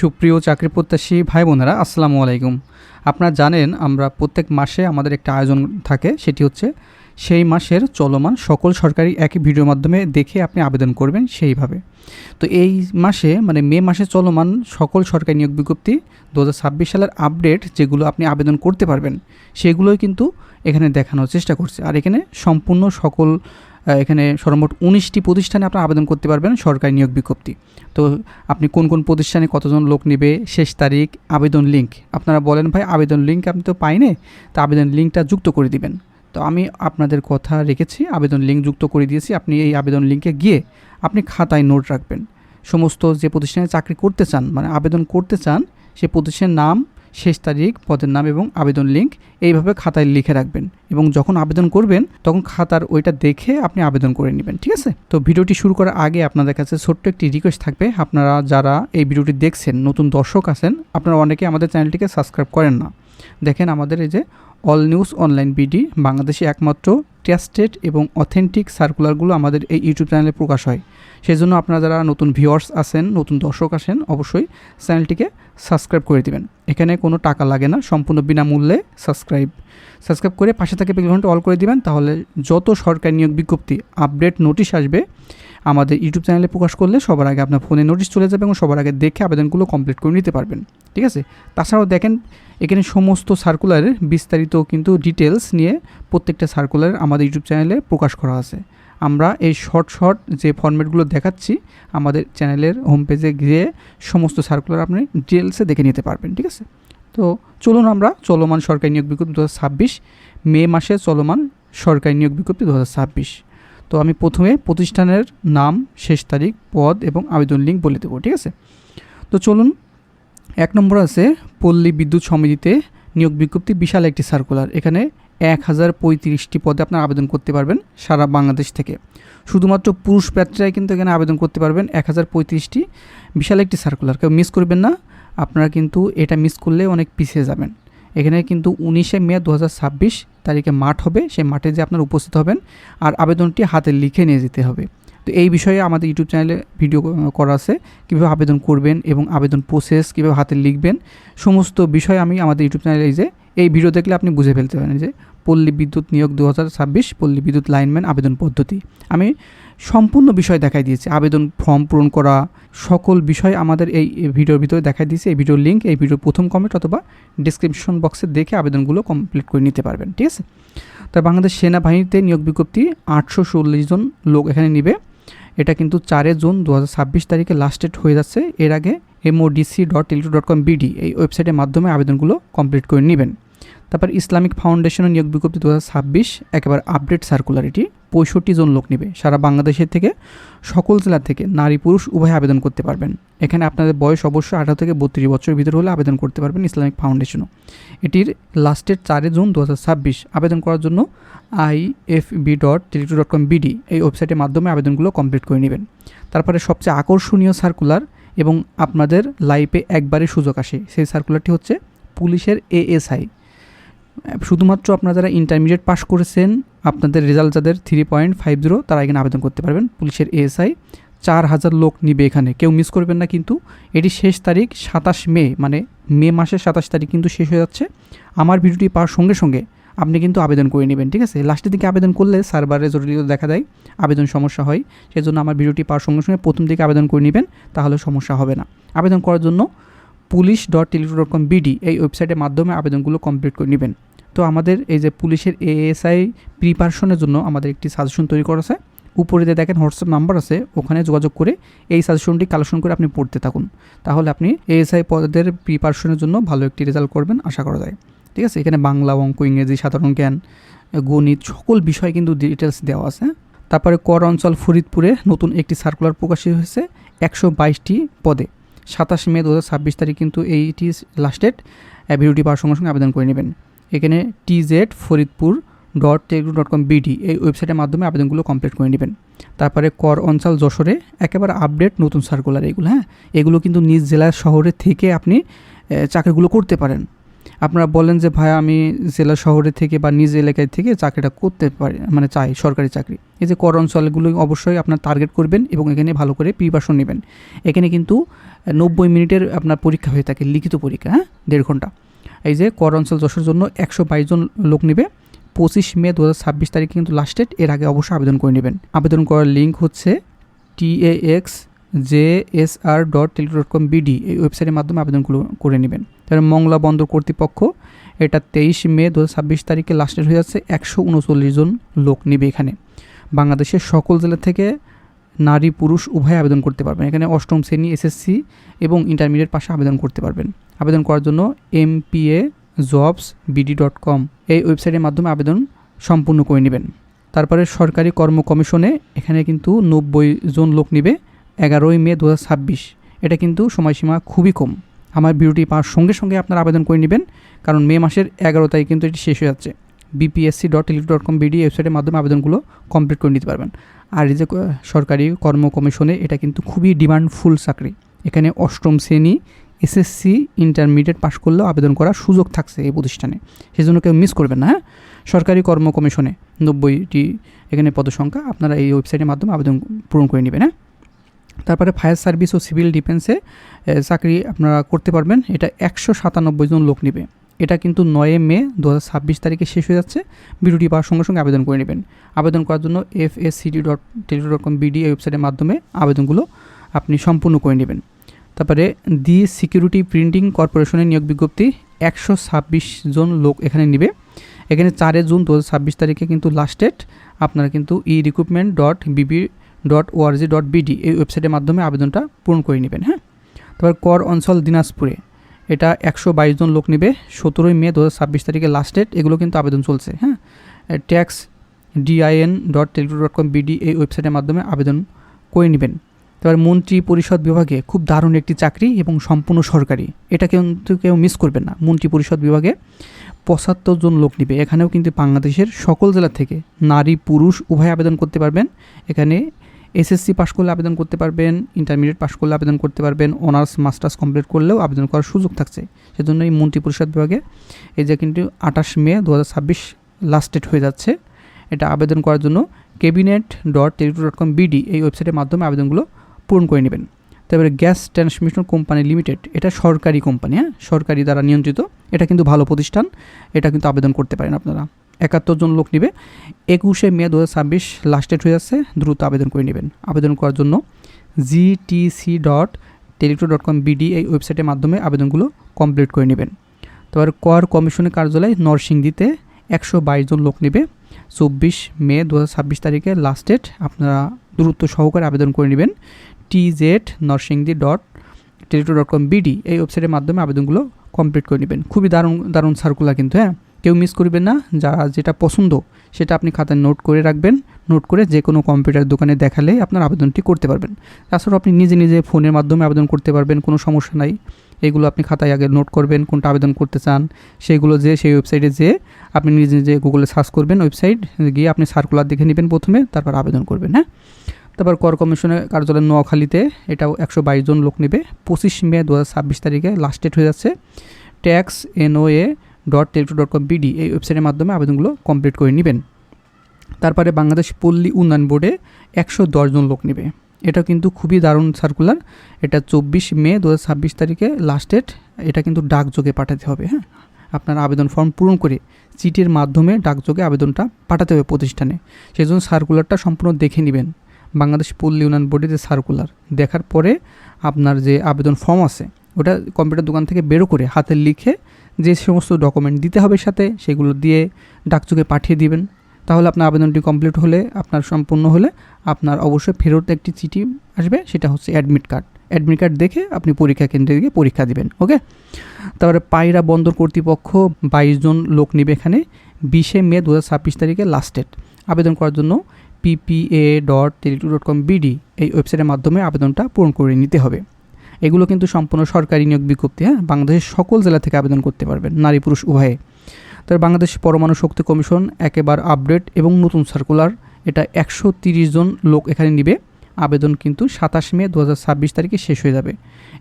সুপ্রিয় চাকরি প্রত্যাশী ভাই বোনেরা আসসালামু আলাইকুম। আপনারা জানেন আমরা প্রত্যেক মাসে আমাদের একটা আয়োজন থাকে, সেটি হচ্ছে সেই মাসের চলমান সকল সরকারি একই ভিডিওর মাধ্যমে দেখে আপনি আবেদন করবেন সেইভাবে। তো এই মাসে মানে মে মাসে চলমান সকল সরকারি নিয়োগ বিজ্ঞপ্তি 2026 সালের আপডেট যেগুলো আপনি আবেদন করতে পারবেন সেগুলোই কিন্তু এখানে দেখানোর চেষ্টা করছে। আর এখানে সম্পূর্ণ সকল এখানে সর্বমোট 19টি প্রতিষ্ঠানে আপনি আবেদন করতে পারবেন সরকারি নিয়োগ বিজ্ঞপ্তি। তো আপনি কোন কোন প্রতিষ্ঠানে কতজন লোক নেবে, শেষ তারিখ, আবেদন লিঙ্ক। আপনারা বলেন ভাই আবেদন লিঙ্ক আমি তো পাইনি, তো আবেদন লিঙ্কটা যুক্ত করে দিবেন। তো আমি আপনাদের কথা রেখেছি, আবেদন লিঙ্ক যুক্ত করে দিয়েছি। আপনি এই আবেদন লিঙ্কে গিয়ে আপনি খাতায় নোট রাখবেন সমস্ত যে প্রতিষ্ঠানে চাকরি করতে চান মানে আবেদন করতে চান সেই প্রতিষ্ঠানের নাম, শেষ তারিখ, পদের নাম এবং আবেদন লিঙ্ক এইভাবে খাতায় লিখে রাখবেন এবং যখন আবেদন করবেন তখন খাতার ওইটা দেখে আপনি আবেদন করে নেবেন, ঠিক আছে? তো ভিডিওটি শুরু করার আগে আপনাদের কাছে ছোট্ট একটি রিকোয়েস্ট থাকবে, আপনারা যারা এই ভিডিওটি দেখছেন নতুন দর্শক আছেন, আপনারা অনেকে আমাদের চ্যানেলটিকে সাবস্ক্রাইব করেন না। দেখেন আমাদের এই যে অল নিউজ অনলাইন বিডি বাংলাদেশে একমাত্র ট্রাস্টেড এবং অথেন্টিক সার্কুলারগুলো আমাদের এই ইউটিউব চ্যানেলে প্রকাশ হয়। সেই জন্য আপনারা যারা নতুন ভিউয়ার্স আছেন, নতুন দর্শক আসেন, অবশ্যই চ্যানেলটিকে সাবস্ক্রাইব করে দিবেন। এখানে কোনো টাকা লাগে না, সম্পূর্ণ বিনামূল্যে সাবস্ক্রাইব করে পাশে থেকে বেল ঘন্টা অল করে দিবেন। তাহলে যত সরকারি নিয়োগ বিজ্ঞপ্তি আপডেট নোটিশ আসবে আমাদের ইউটিউব চ্যানেলে প্রকাশ করলে সবার আগে আপনার ফোনে নোটিশ চলে যাবে এবং সবার আগে দেখে আবেদনগুলো কমপ্লিট করে নিতে পারবেন, ঠিক আছে? তাছাড়াও দেখেন এখানে সমস্ত সার্কুলারের বিস্তারিত কিন্তু ডিটেলস নিয়ে প্রত্যেকটা সার্কুলার আমাদের ইউটিউব চ্যানেলে প্রকাশ করা আছে। আমরা এই শর্ট যে ফরম্যাটগুলো দেখাচ্ছি আমাদের চ্যানেলের হোম পেজে গিয়ে সমস্ত সার্কুলার আপনি ডিটেলসে দেখে নিতে পারবেন, ঠিক আছে? তো চলুন আমরা চলমান সরকারি নিয়োগ বিজ্ঞপ্তি 2026 মে মাসে চলমান সরকারি নিয়োগ বিজ্ঞপ্তি 2026। তো আমি প্রথমে প্রতিষ্ঠানের নাম, শেষ তারিখ, পদ এবং আবেদন লিঙ্ক বলে দেবো, ঠিক আছে? তো চলুন, 1 নম্বর আছে পল্লী বিদ্যুৎ সমিতিতে নিয়োগ বিজ্ঞপ্তি, বিশাল একটি সার্কুলার। এখানে 1035টি পদে আপনার আবেদন করতে পারবেন সারা বাংলাদেশ থেকে। শুধুমাত্র পুরুষ প্রার্থীরাই কিন্তু এখানে আবেদন করতে পারবেন। 1035টি, বিশাল একটি সার্কুলার, কেউ মিস করবেন না। আপনারা কিন্তু এটা মিস করলে অনেক পিছিয়ে যাবেন। এখানে কিন্তু 19 মে 2026 তারিখে মাঠ হবে, সেই মাঠে যে আপনার উপস্থিত হবেন আর আবেদনটি হাতে লিখে নিয়ে যেতে হবে। তো এই বিষয়ে আমাদের ইউটিউব চ্যানেলে ভিডিও করা আছে, কীভাবে আবেদন করবেন এবং আবেদন প্রসেস কীভাবে হাতে লিখবেন, সমস্ত বিষয় আমি আমাদের ইউটিউব চ্যানেলে এই ভিডিও দেখলে আপনি বুঝে ফেলতে পারেন যে পল্লী বিদ্যুৎ নিয়োগ 2026 পল্লী বিদ্যুৎ লাইনম্যান আবেদন পদ্ধতি। আমি সম্পূর্ণ বিষয় দেখাই দিয়েছি, আবেদন ফর্ম পূরণ করা সকল বিষয় আমাদের এই ভিডিওর ভিতরে দেখাই দিয়েছি। এই ভিডিওর লিঙ্ক এই ভিডিওর প্রথম কমেন্ট অথবা ডিসক্রিপশন বক্সে দেখে আবেদনগুলো কমপ্লিট করে নিতে পারবেন, ঠিক আছে? তো বাংলাদেশ সেনাবাহিনীতে নিয়োগ বিজ্ঞপ্তি 840 জন লোক এখানে নিবে। এটা কিন্তু 4 জুন 2026 তারিখে লাস্ট ডেট হয়ে যাচ্ছে। এর আগে modc.teleto.com.bd এই ওয়েবসাইটের মাধ্যমে আবেদনগুলো কমপ্লিট করে নেবেন। তারপর ইসলামিক ফাউন্ডেশনের নিয়োগ বিজ্ঞপ্তি 2026 একেবারে আপডেট সার্কুলার। এটি 65 জন লোক নেবে সারা বাংলাদেশের থেকে, সকল জেলা থেকে নারী পুরুষ উভয় আবেদন করতে পারবেন। এখানে আপনাদের বয়স অবশ্যই 18 থেকে 32 বছরের ভিতরে হলে আবেদন করতে পারবেন ইসলামিক ফাউন্ডেশনও। এটির লাস্ট ডেট 4 জুন 2026। আবেদন করার জন্য ifb.teleto.com.bd এই ওয়েবসাইটের মাধ্যমে আবেদনগুলো কমপ্লিট করে নেবেন। তারপরে সবচেয়ে আকর্ষণীয় সার্কুলার এবং আপনাদের লাইফে একবারই সুযোগ আসে সেই সার্কুলারটি হচ্ছে পুলিশের এএসআই। শুধুমাত্র আপনারা যারা ইন্টারমিডিয়েট পাস করেছেন, আপনাদের রেজাল্ট যাদের 3.50 তারা এখানে আবেদন করতে পারবেন। পুলিশের এএসআই 4000 লোক নিবে এখানে, কেউ মিস করবেন না কিন্তু। এটি শেষ তারিখ 27 মে, মানে মে মাসের 27 তারিখ কিন্তু শেষ হয়ে যাচ্ছে। আমার ভিডিওটি পাওয়ার সঙ্গে সঙ্গে আপনি কিন্তু আবেদন করে নেবেন, ঠিক আছে? লাস্টের দিকে আবেদন করলে সার্ভারে জটিলতা দেখা দেয়, আবেদন সমস্যা হয়। সেই জন্য আমার ভিডিওটি পাওয়ার সঙ্গে সঙ্গে প্রথম দিকে আবেদন করে নেবেন, তাহলে সমস্যা হবে না। আবেদন করার জন্য police.teleto.com.bd এই ওয়েবসাইটের মাধ্যমে আবেদনগুলো কমপ্লিট করে নেবেন। তো আমাদের এই যে পুলিশের এএসআই প্রিপারেশনের জন্য আমাদের একটি সাজেশন তৈরি করা আছে, উপরে যে দেখেন হোয়াটসঅ্যাপ নাম্বার আছে, ওখানে যোগাযোগ করে এই সাজেশনটি কালেকশন করে আপনি পড়তে থাকুন। তাহলে আপনি এএসআই পদের প্রিপারেশনের জন্য ভালো একটি রেজাল্ট করবেন আশা করা যায়, ঠিক আছে? এখানে বাংলা, অঙ্ক, ইংরেজি, সাধারণ জ্ঞান, গণিত সকল বিষয় কিন্তু ডিটেলস দেওয়া আছে। তারপরে কর অঞ্চল ফরিদপুরে নতুন একটি সার্কুলার প্রকাশিত হয়েছে 122টি পদে। 27 মে 2026 তারিখ কিন্তু এইটি লাস্ট ডেট। ভিডিওটি পাওয়ার সঙ্গে সঙ্গে আবেদন করে নেবেন। এখানে tz.foridpur.teleto.com.bd এই ওয়েবসাইটের মাধ্যমে আবেদনগুলো কমপ্লিট করে নেবেন। তারপরে কর অঞ্চল যশোরে একেবারে আপডেট নতুন সার্কুলার এগুলো, হ্যাঁ, এগুলো কিন্তু নিজ জেলার শহরে থেকে আপনি চাকরিগুলো করতে পারেন। আপনারা বলেন যে ভাই আমি জেলা শহরে থেকে বা নিজ এলাকায় থেকে চাকরিটা করতে পারি, মানে চাই সরকারি চাকরি। এই যে কর অঞ্চলগুলো অবশ্যই আপনার টার্গেট করবেন এবং এখানে ভালো করে প্রিপারেশন নেবেন। এখানে কিন্তু 90 মিনিটের আপনার পরীক্ষা হয়ে থাকে, লিখিত পরীক্ষা, হ্যাঁ, 1.5 ঘন্টা। এই যে কর অঞ্চল যশোর জন্য 122 জন লোক নেবে। 25 মে 2026 তারিখে কিন্তু লাস্ট ডেট, এর আগে অবশ্যই আবেদন করে নেবেন। আবেদন করার লিঙ্ক হচ্ছে taxjsr.tele.com.bd, এই ওয়েবসাইটের মাধ্যমে আবেদনগুলো করে নেবেন। তারপরে মংলা বন্দর কর্তৃপক্ষ, এটা 23 মে 2026 তারিখে লাস্ট ডেট হয়ে যাচ্ছে। 139 জন লোক নেবে এখানে। বাংলাদেশের সকল জেলা থেকে নারী পুরুষ উভয় আবেদন করতে পারবেন। এখানে অষ্টম শ্রেণী, এসএসসি এবং ইন্টারমিডিয়েট পাশে আবেদন করতে পারবেন। আবেদন করার জন্য mpajobsbd.com, এই ওয়েবসাইটের মাধ্যমে আবেদন সম্পূর্ণ করে নেবেন। তারপরে সরকারি কর্ম কমিশনে এখানে কিন্তু 90 জন লোক নেবে 11 মে 2026। এটা কিন্তু সময়সীমা খুবই কম। আমার ভিডিওটি পাওয়ার সঙ্গে সঙ্গে আপনারা আবেদন করে নেবেন, কারণ মে মাসের 11 তারিখ কিন্তু এটি শেষ হয়ে যাচ্ছে। bpsc.tele.com.bd ওয়েবসাইটের মাধ্যমে আবেদনগুলো কমপ্লিট করে নিতে পারবেন। আর এই যে সরকারি কর্ম কমিশনে, এটা কিন্তু খুবই ডিমান্ডফুল চাকরি। এখানে অষ্টম শ্রেণী, এসএসসি, ইন্টারমিডিয়েট পাস করলেও আবেদন করার সুযোগ থাকছে এই প্রতিষ্ঠানে, সেজন্য কেউ মিস করবেন না, হ্যাঁ। সরকারি কর্ম কমিশনে 90টি এখানে পদসংখ্যা, আপনারা এই ওয়েবসাইটের মাধ্যমে আবেদন পূরণ করে নেবেন, হ্যাঁ। তারপরে ফায়ার সার্ভিস ও সিভিল ডিফেন্সে চাকরি আপনারা করতে পারবেন। এটা 197 জন লোক নেবে। এটা কিন্তু 9 মে 2026 তারিখে শেষ হয়ে যাচ্ছে। ভিডিওটি পাওয়ার সঙ্গে সঙ্গে আবেদন করে নেবেন। আবেদন করার জন্য fscd.tele.com.bd এই ওয়েবসাইটের মাধ্যমে আবেদনগুলো আপনি সম্পূর্ণ করে নেবেন। তারপরে দি সিকিউরিটি প্রিন্টিং কর্পোরেশনের নিয়োগ বিজ্ঞপ্তি, 126 জন লোক এখানে নেবে। এখানে 4 জুন 2026 তারিখে কিন্তু লাস্ট ডেট। আপনারা কিন্তু erecruitment.bb.org.bd এই ওয়েবসাইটের মাধ্যমে আবেদনটা পূরণ করে নেবেন, হ্যাঁ। তারপর কর অঞ্চল দিনাজপুরে, এটা 122 জন লোক নেবে। 17 মে 2026 তারিখে লাস্ট ডেট। এগুলো কিন্তু আবেদন চলছে, হ্যাঁ। taxdin.tele.com.bd এই ওয়েবসাইটের মাধ্যমে আবেদন করে নেবেন। তারপর মন্ত্রী পরিষদ বিভাগে খুব দারুণ একটি চাকরি এবং সম্পূর্ণ সরকারি, এটা কিন্তু কেউ মিস করবেন না। মন্ত্রী পরিষদ বিভাগে 75 জন লোক নেবে। এখানেও কিন্তু বাংলাদেশের সকল জেলা থেকে নারী পুরুষ উভয় আবেদন করতে পারবেন। এখানে এসএসসি পাস করলে আবেদন করতে পারবেন, ইন্টারমিডিয়েট পাস করলে আবেদন করতে পারবেন, অনার্স মাস্টার্স কমপ্লিট করলেও আবেদন করার সুযোগ থাকছে। সেজন্য এই মন্ত্রী পরিষদ বিভাগে এই যে কিন্তু 28 মে 2026 লাস্ট ডেট হয়ে যাচ্ছে। এটা আবেদন করার জন্য cabinet.tele.com.bd এই ওয়েবসাইটের মাধ্যমে আবেদনগুলো পূরণ করে নেবেন। তারপরে গ্যাস ট্রান্সমিশন কোম্পানি লিমিটেড, এটা সরকারি কোম্পানি, হ্যাঁ, সরকারি দ্বারা নিয়ন্ত্রিত। এটা কিন্তু ভালো প্রতিষ্ঠান, এটা কিন্তু আবেদন করতে পারেন আপনারা। 71 জন লোক নেবে। 21 মে 2026 লাস্ট ডেট হয়ে যাচ্ছে। দ্রুত আবেদন করে নেবেন। আবেদন করার জন্য gtc.tele.com.bd এই ওয়েবসাইটের মাধ্যমে আবেদনগুলো কমপ্লিট করে নেবেন। তারপর কর কমিশনের কার্যালয় নরসিংদীতে 122 জন লোক নেবে। 24 মে 2026 তারিখে লাস্ট ডেট। আপনারা দ্রুত সহকারে আবেদন করে নেবেন। tz.narshingdi.tele.com.bd এই ওয়েবসাইটের মাধ্যমে আবেদনগুলো কমপ্লিট করে নেবেন। খুবই দারুণ সার্কুলার কিন্তু, হ্যাঁ, কেউ মিস করবেন না। যারা যেটা পছন্দ সেটা আপনি খাতায় নোট করে রাখবেন। নোট করে যে কোনো কম্পিউটার দোকানে দেখালে আপনার আবেদনটি করতে পারবেন। তাছাড়াও আপনি নিজে নিজে ফোনের মাধ্যমে আবেদন করতে পারবেন, কোনো সমস্যা নাই। এগুলো আপনি খাতায় আগে নোট করবেন, কোনটা আবেদন করতে চান সেগুলো সেই ওয়েবসাইটে যেয়ে আপনি নিজে নিজে গুগলে সার্চ করবেন, ওয়েবসাইট গিয়ে আপনি সার্কুলার দেখে নেবেন প্রথমে, তারপর আবেদন করবেন, হ্যাঁ। তারপর কর কমিশনের কার্যালয় নোয়াখালীতে, এটাও 122 জন লোক নেবে। 25 মে 2026 তারিখে লাস্ট ডেট হয়ে যাচ্ছে। taxnoa.tele.com.bd এই ওয়েবসাইটের মাধ্যমে আবেদনগুলো কমপ্লিট করে নেবেন। তারপরে বাংলাদেশ পল্লী উন্নয়ন বোর্ডে 110 জন লোক নেবে। এটা কিন্তু খুবই দারুণ সার্কুলার। এটা 24 মে 2026 তারিখে লাস্ট ডেট। এটা কিন্তু ডাকযোগে পাঠাতে হবে, হ্যাঁ। আপনার আবেদন ফর্ম পূরণ করে চিঠির মাধ্যমে ডাকযোগে আবেদনটা পাঠাতে হবে প্রতিষ্ঠানে। সেই জন্য সার্কুলারটা সম্পূর্ণ দেখে নেবেন। বাংলাদেশ পল্লী উন্নয়ন বোর্ডের যে সার্কুলার দেখার পরে আপনার যে আবেদন ফর্ম আছে ওটা কম্পিউটার দোকান থেকে বেরো করে হাতে লিখে যে সমস্ত ডকুমেন্ট দিতে হবে সাথে সেগুলো দিয়ে ডাকযোগে পাঠিয়ে দিবেন। তাহলে আপনার আবেদনটি কমপ্লিট হলে, আপনার সম্পূর্ণ হলে আপনার অবশ্যই ফেরত একটি চিঠি আসবে, সেটা হচ্ছে অ্যাডমিট কার্ড। অ্যাডমিট কার্ড দেখে আপনি পরীক্ষা কেন্দ্রে গিয়ে পরীক্ষা দিবেন, ওকে। তারপরে পায়রা বন্দর কর্তৃপক্ষ 22 জন লোক নেবে এখানে। 20 মে 2026 তারিখে লাস্ট ডেট। আবেদন করার জন্য ppa.tele.com.bd এই ওয়েবসাইটের মাধ্যমে আবেদনটা পূরণ করে নিতে হবে। এগুলো কিন্তু সম্পূর্ণ সরকারি নিয়োগ বিজ্ঞপ্তি, হ্যাঁ। বাংলাদেশের সকল জেলা থেকে আবেদন করতে পারবেন, নারী পুরুষ উভয়ে। তবে বাংলাদেশ পরমাণু শক্তি কমিশন একেবারে আপডেট এবং নতুন সার্কুলার, এটা 130 জন লোক এখানে নেবে। আবেদন কিন্তু 27 মে 2026 তারিখে শেষ হয়ে যাবে।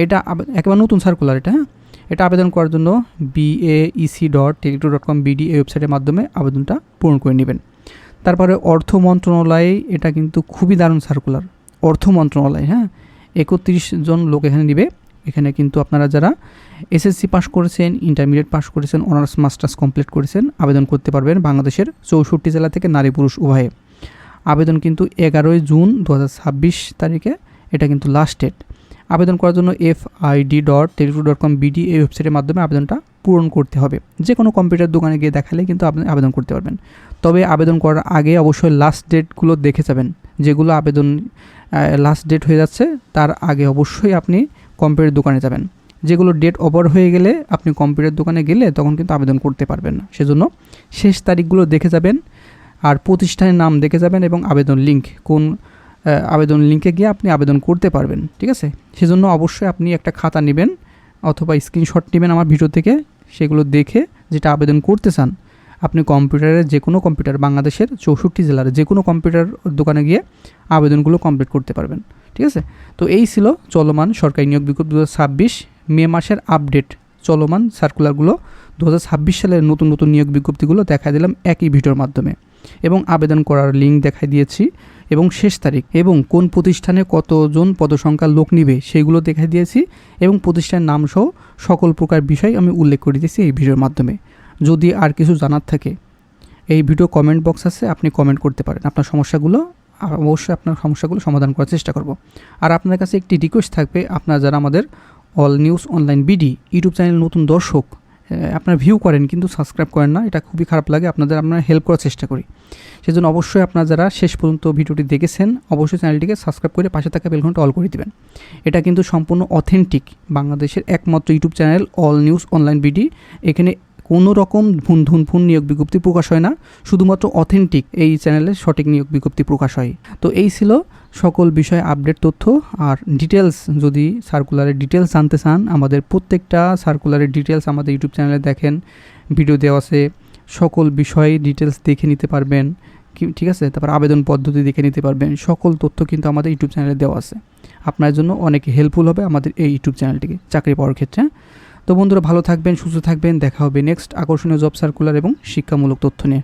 এটা একেবারে নতুন সার্কুলার, এটা, হ্যাঁ। এটা আবেদন করার জন্য baec.tele.com.bd এই ওয়েবসাইটের মাধ্যমে আবেদনটা পূরণ করে নেবেন। তারপরে অর্থ মন্ত্রণালয়ে, এটা কিন্তু খুবই দারুণ সার্কুলার। অর্থ মন্ত্রণালয়, হ্যাঁ, 31 জন লোক এখানে নেবে। এখানে কিন্তু আপনারা যারা এসএসসি পাস করেছেন, ইন্টারমিডিয়েট পাস করেছেন, অনার্স মাস্টার্স কমপ্লিট করেছেন আবেদন করতে পারবেন বাংলাদেশের 64 জেলা থেকে নারী পুরুষ উভয়ে। আবেদন কিন্তু 11 জুন 2026 তারিখে এটা কিন্তু লাস্ট ডেট। আবেদন করার জন্য fid.tele2.com.bd এই ওয়েবসাইটের মাধ্যমে আবেদনটা পূরণ করতে হবে। যে কোনো কম্পিউটার দোকানে গিয়ে দেখালে কিন্তু আপনি আবেদন করতে পারবেন। তবে আবেদন করার আগে অবশ্যই লাস্ট ডেটগুলো দেখে যাবেন। যেগুলো আবেদন লাস্ট ডেট হয়ে যাচ্ছে তার আগে অবশ্যই আপনি কম্পিউটার দোকানে যাবেন। যেগুলো ডেট ওভার হয়ে গেলে আপনি কম্পিউটার দোকানে গেলে তখন কিন্তু আবেদন করতে পারবেন না। সেজন্য শেষ তারিখগুলো দেখে যাবেন, আর প্রতিষ্ঠানের নাম দেখে যাবেন এবং আবেদন লিঙ্ক কোন আবেদন লিঙ্কে গিয়ে আপনি আবেদন করতে পারবেন। ঠিক আছে, সেজন্য অবশ্যই আপনি একটা খাতা নেবেন অথবা স্ক্রিনশট নেবেন আমার ভিডিও থেকে, সেগুলো দেখে যেটা আবেদন করতে চান আপনি কম্পিউটারের যে কোনো কম্পিউটার বাংলাদেশের 64 জেলার যে কোনো কম্পিউটার দোকানে গিয়ে আবেদনগুলো কমপ্লিট করতে পারবেন। ঠিক আছে, তো এই ছিল চলমান সরকারি নিয়োগ বিজ্ঞপ্তি 2026 মে মাসের আপডেট। চলমান সার্কুলারগুলো 2026 সালের নতুন নতুন নিয়োগ বিজ্ঞপ্তিগুলো দেখাই দিলাম একই ভিডিওর মাধ্যমে, এবং আবেদন করার লিঙ্ক দেখাই দিয়েছি এবং শেষ তারিখ এবং কোন প্রতিষ্ঠানে কতজন পদসংখ্যার লোক নিবে সেগুলো দেখাই দিয়েছি, এবং প্রতিষ্ঠানের নাম সহ সকল প্রকার বিষয় আমি উল্লেখ করে দিয়েছি এই ভিডিওর মাধ্যমে। যদি আর কিছু জানার থাকে এই ভিডিও কমেন্ট বক্স আছে, আপনি কমেন্ট করতে পারেন আপনার সমস্যাগুলো, অবশ্যই আপনার সমস্যাগুলো সমাধান করার চেষ্টা করব। আর আপনার কাছে একটি রিকোয়েস্ট থাকবে, আপনারা যারা আমাদের all news online BD YouTube channel নতুন দর্শক, আপনারা ভিউ করেন কিন্তু সাবস্ক্রাইব করেন না, এটা খুবই খারাপ লাগে। আপনারা হেল্প করার চেষ্টা করি, সেজন্য অবশ্যই আপনারা যারা শেষ পর্যন্ত ভিডিওটি দেখেছেন অবশ্যই চ্যানেলটিকে সাবস্ক্রাইব করে পাশে থাকা বেল ঘন্টা অল করে দিবেন। এটা কিন্তু সম্পূর্ণ অথেন্টিক বাংলাদেশের একমাত্র YouTube channel all news online BD. এখানে কোনো রকম ভুন নিয়োগ বিজ্ঞপ্তি প্রকাশ হয় না, শুধুমাত্র অথেন্টিক এই চ্যানেলে সঠিক নিয়োগ বিজ্ঞপ্তি প্রকাশ হয়। তো এই ছিল সকল বিষয়ে আপডেট তথ্য। আর ডিটেলস যদি সার্কুলারের ডিটেলস জানতে চান, আমাদের প্রত্যেকটা সার্কুলারের ডিটেলস আমাদের ইউটিউব চ্যানেলে দেখেন, ভিডিও দেওয়া আছে, সকল বিষয়ে ডিটেলস দেখে নিতে পারবেন। ঠিক আছে, তারপর আবেদন পদ্ধতি দেখে নিতে পারবেন, সকল তথ্য কিন্তু আমাদের ইউটিউব চ্যানেলে দেওয়া আছে। আপনার জন্য অনেক হেল্পফুল হবে আমাদের এই ইউটিউব চ্যানেলটিকে চাকরি পাওয়ার ক্ষেত্রে। তো বন্ধুরা ভালো থাকবেন, সুস্থ থাকবেন, দেখা হবে নেক্সট আকর্ষণীয় জব সার্কুলার এবং শিক্ষামূলক তথ্য নিয়ে।